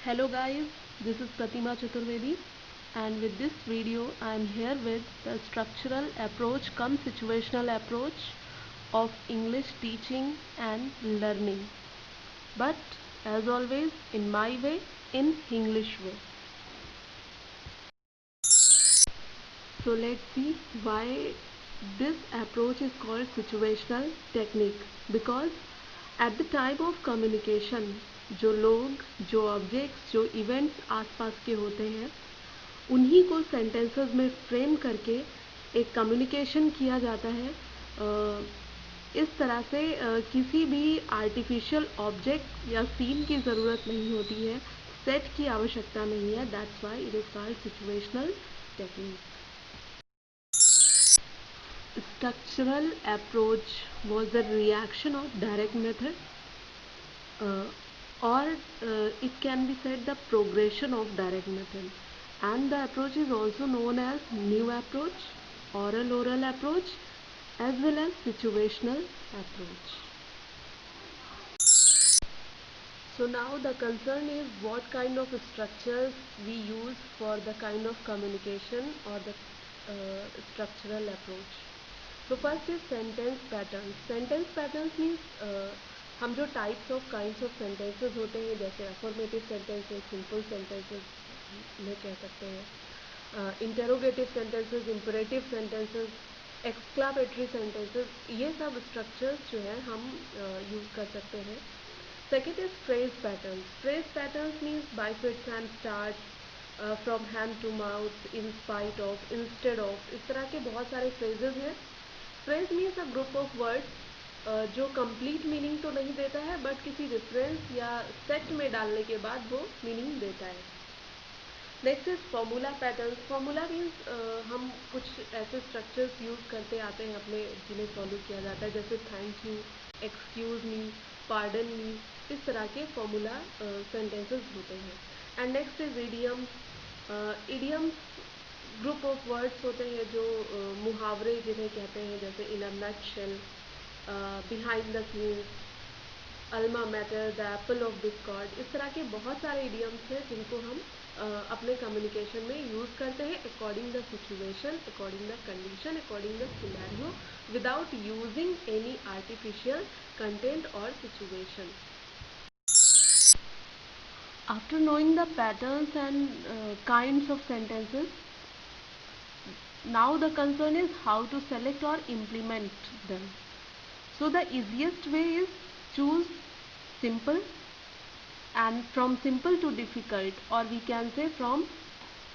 Hello guys, this is Pratima Chaturvedi, and with this video I am here with the structural approach cum situational approach of English teaching and learning, but as always in my way, in English way. So let's see why this approach is called situational technique, because at the time of communication जो लोग, जो objects, जो events आसपास के होते हैं उन्हीं को सेंटेंसेस में फ्रेम करके एक कम्युनिकेशन किया जाता है। इस तरह से किसी भी आर्टिफिशियल ऑब्जेक्ट या सीन की ज़रूरत नहीं होती है, सेट की आवश्यकता नहीं है। That's why it is called situational technique. Structural approach was the reaction of direct method, uh, or it can be said the progression of direct method, and the approach is also known as new approach, oral approach, as well as situational approach. So now the concern is what kind of structures we use for the kind of communication or the structural approach. So first is sentence patterns. Sentence patterns means हम जो types of kinds of sentences होते हैं, जैसे affirmative sentences, simple sentences में कह सकते हैं, interrogative sentences, imperative sentences, exclamatory sentences, ये सब structures जो है हम use कर सकते हैं. Second is phrase patterns. Phrase patterns means bifits and starts, from hand to mouth, in spite of, instead of, इस तरह के बहुत सारे phrases हैं. Phrase means a group of words जो complete meaning तो नहीं देता है, but किसी reference या set में डालने के बाद वो meaning देता है. Next is formula patterns. Formula means हम कुछ ऐसे स्ट्रक्चर्स यूज़ करते आते हैं अपने, जिन्हें फॉलो किया जाता है, जैसे thank you, excuse me, pardon me, इस तरह के फॉर्मूला सेंटेंसेस होते हैं. And next is idioms. Idioms group of words होते हैं जो मुहावरे जिन्हें कहते हैं, जैसे in a nutshell, behind the scenes, alma mater, the apple of discord, इस तरह के बहुत सारे इडियम्स हैं जिनको हम अपने कम्युनिकेशन में यूज़ करते हैं according the situation, according the condition, according the scenario, without using any artificial content और situation. After knowing the patterns and kinds of sentences, now the concern is how to select or implement them. So the easiest way is choose simple, and from simple to difficult, or we can say from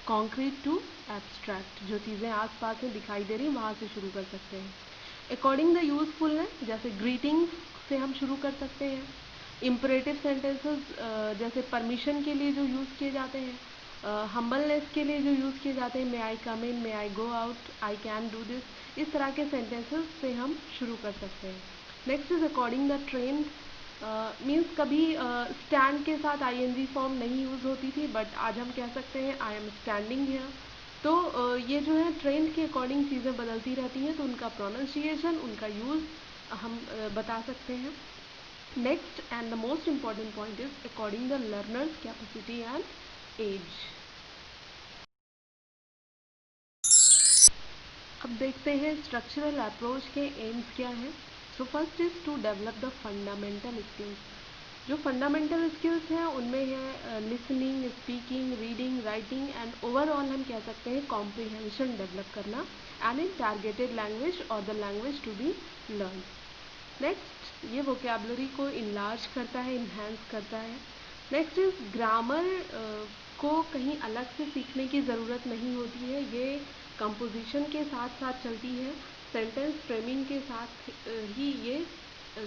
concrete to abstract. जो चीज़ें आस पास में दिखाई दे रही वहाँ से शुरू कर सकते हैं. अकॉर्डिंग द यूजफुलनेस, जैसे ग्रीटिंग्स से हम शुरू कर सकते हैं. इम्परेटिव सेंटेंसेस जैसे परमिशन के लिए जो यूज़ किए जाते हैं, हम्बलनेस के लिए जो यूज़ किए जाते हैं, may I come in, may I go out, I can do this, इस तरह के सेंटेंसेस से हम शुरू कर सकते हैं. Next is according the trend. Means कभी स्टैंड के साथ आईएनजी फॉर्म नहीं यूज़ होती थी, बट आज हम कह सकते हैं आई एम स्टैंडिंग हियर. तो ये जो है ट्रेंड के अकॉर्डिंग चीज़ें बदलती रहती हैं, तो उनका प्रोनाउंसिएशन, उनका यूज़ हम बता सकते हैं. Next and the most important point is according the learners capacity and age. अब देखते हैं स्ट्रक्चरल अप्रोच के एम्स क्या हैं. So first is to develop the fundamental skills. जो फंडामेंटल स्किल्स हैं उनमें है listening, speaking, reading, writing, and overall हम कह सकते हैं कॉम्प्रिहेंशन डेवलप करना, एंड इन टारगेटेड लैंग्वेज और the language to be learn. Next, ये वोकेबलरी को इनलार्ज करता है, इन्हांस करता है. नेक्स्ट इज ग्रामर को कहीं अलग से सीखने की ज़रूरत नहीं होती है, ये कंपोजिशन के साथ साथ चलती है, सेंटेंस फ्रेमिंग के साथ ही ये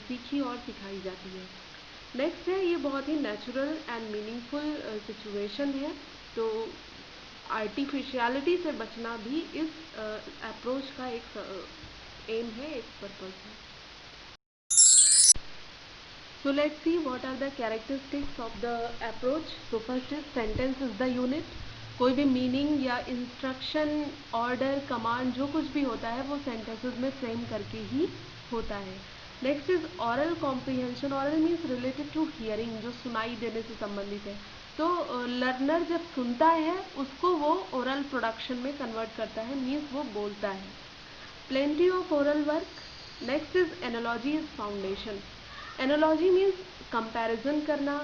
सीखी और सिखाई जाती है. नेक्स्ट है, ये बहुत ही नेचुरल एंड मीनिंगफुल सिचुएशन है, तो आर्टिफिशियलिटी से बचना भी इस अप्रोच का एक एम है, एक पर्पस है. So let's see what are the characteristics of the approach. So first is sentence is the unit. कोई भी मीनिंग या इंस्ट्रक्शन, ऑर्डर, कमांड, जो कुछ भी होता है वो सेंटेंसेस में फ्रेम करके ही होता है. Next is aural comprehension. Aural means related to hearing, जो सुनाई देने से संबंधित है. तो लर्नर जब सुनता है उसको वो ओरल प्रोडक्शन में कन्वर्ट करता है, मीन्स वो बोलता है। Plenty of oral work. Next is analogy is foundation. Analogy means comparison करना,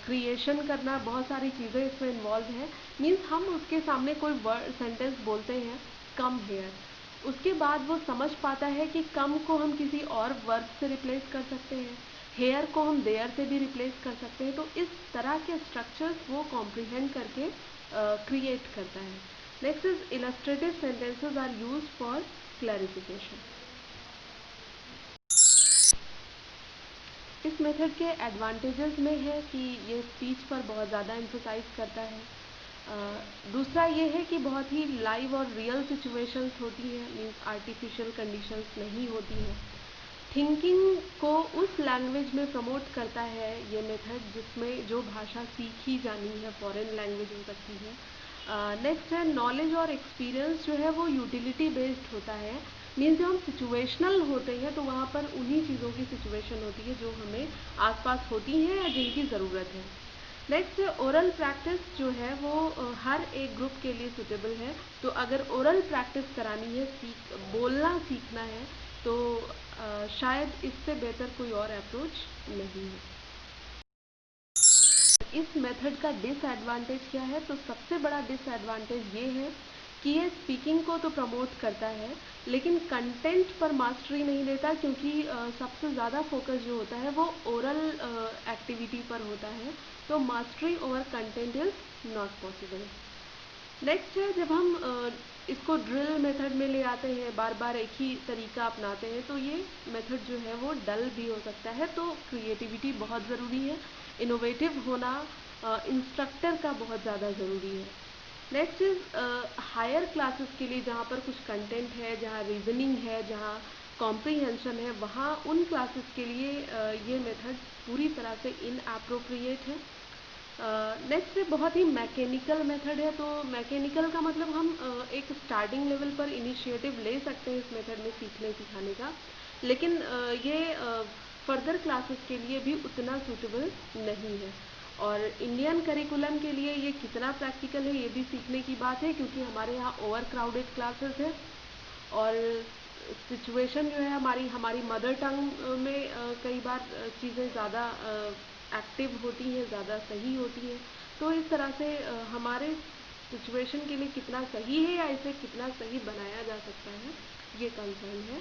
क्रिएशन करना, बहुत सारी चीज़ें इसमें इन्वॉल्व हैं। मीन्स हम उसके सामने कोई वर्ड सेंटेंस बोलते हैं, कम हेयर, उसके बाद वो समझ पाता है कि कम को हम किसी और वर्ब से रिप्लेस कर सकते हैं, हेयर को हम देयर से भी रिप्लेस कर सकते हैं। तो इस तरह के स्ट्रक्चर्स वो कॉम्प्रिहेंड करके क्रिएट करता है। Next is illustrative sentences are use for clarification. इस मेथड के एडवांटेजेस में है कि ये स्पीच पर बहुत ज़्यादा एम्फोसाइज करता है। दूसरा ये है कि बहुत ही लाइव और रियल सिचुएशंस होती है, मीन्स आर्टिफिशियल कंडीशंस नहीं होती हैं। थिंकिंग को उस लैंग्वेज में प्रमोट करता है ये मेथड जिसमें जो भाषा सीखी जानी है, फॉरेन लैंग्वेज हो सकती है। नेक्स्ट है नॉलेज और एक्सपीरियंस जो है वो यूटिलिटी बेस्ड होता है। मीन्स जब हम सिचुएशनल होते हैं तो वहाँ पर उन्हीं चीज़ों की सिचुएशन होती है जो हमें आसपास होती हैं या जिनकी ज़रूरत है। नेक्स्ट ओरल प्रैक्टिस जो है वो हर एक ग्रुप के लिए सुटेबल है। तो अगर ओरल प्रैक्टिस करानी है, बोलना सीखना है, तो शायद इससे बेहतर कोई और अप्रोच नहीं है। इस मेथड का डिसएडवांटेज क्या है? तो सबसे बड़ा डिसएडवांटेज ये है कि ये स्पीकिंग को तो प्रमोट करता है लेकिन कंटेंट पर मास्टरी नहीं देता, क्योंकि सबसे ज़्यादा फोकस जो होता है वो ओरल एक्टिविटी पर होता है। तो mastery over content is not possible. Next है जब हम इसको ड्रिल मेथड में ले आते हैं, बार बार एक ही तरीका अपनाते हैं, तो ये मेथड जो है वो डल भी हो सकता है। तो क्रिएटिविटी बहुत ज़रूरी है, इनोवेटिव होना इंस्ट्रक्टर का बहुत ज़्यादा ज़रूरी है। नेक्स्ट इज़ हायर क्लासेस के लिए जहाँ पर कुछ कंटेंट है, जहाँ रीजनिंग है, जहाँ कॉम्प्रीहेंशन है, वहाँ उन क्लासेस के लिए ये मेथड पूरी तरह से इनअप्रोप्रिएट है। नेक्स्ट बहुत ही मैकेनिकल मेथड है। तो मैकेनिकल का मतलब हम एक स्टार्टिंग लेवल पर इनिशिएटिव ले सकते हैं इस मेथड में सीखने सिखाने का, लेकिन ये फर्दर क्लासेस के लिए भी उतना सूटेबल नहीं है। और इंडियन करिकुलम के लिए ये कितना प्रैक्टिकल है ये भी सीखने की बात है, क्योंकि हमारे यहाँ ओवर क्राउडेड क्लासेस है और सिचुएशन जो है हमारी हमारी मदर टंग में कई बार चीज़ें ज़्यादा एक्टिव होती हैं, ज़्यादा सही होती हैं। तो इस तरह से हमारे सिचुएशन के लिए कितना सही है या इसे कितना सही बनाया जा सकता है, ये कंसर्न है।